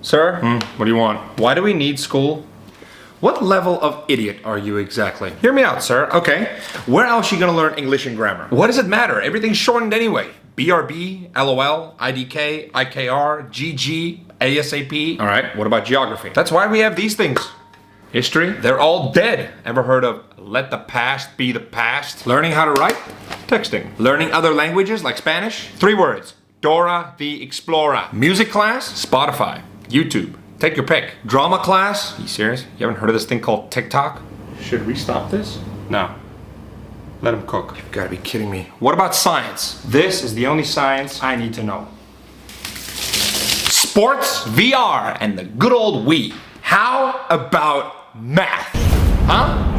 Sir? What do you want? Why do we need school? What level of idiot are you exactly? Hear me out, sir. Okay. Where else are you gonna learn English and grammar? What does it matter? Everything's shortened anyway. BRB, LOL, IDK, IKR, GG, ASAP. All right, what about geography? That's why we have these things. History? They're all dead. Ever heard of let the past be the past? Learning how to write? Texting. Learning other languages like Spanish? 3 words. Dora the Explorer. Music class? Spotify. YouTube. Take your pick. Drama class? You serious? You haven't heard of this thing called TikTok? Should we stop this? No. Let him cook. You gotta be kidding me. What about science? This is the only science I need to know. Sports, VR, and the good old Wii. How about math? Huh?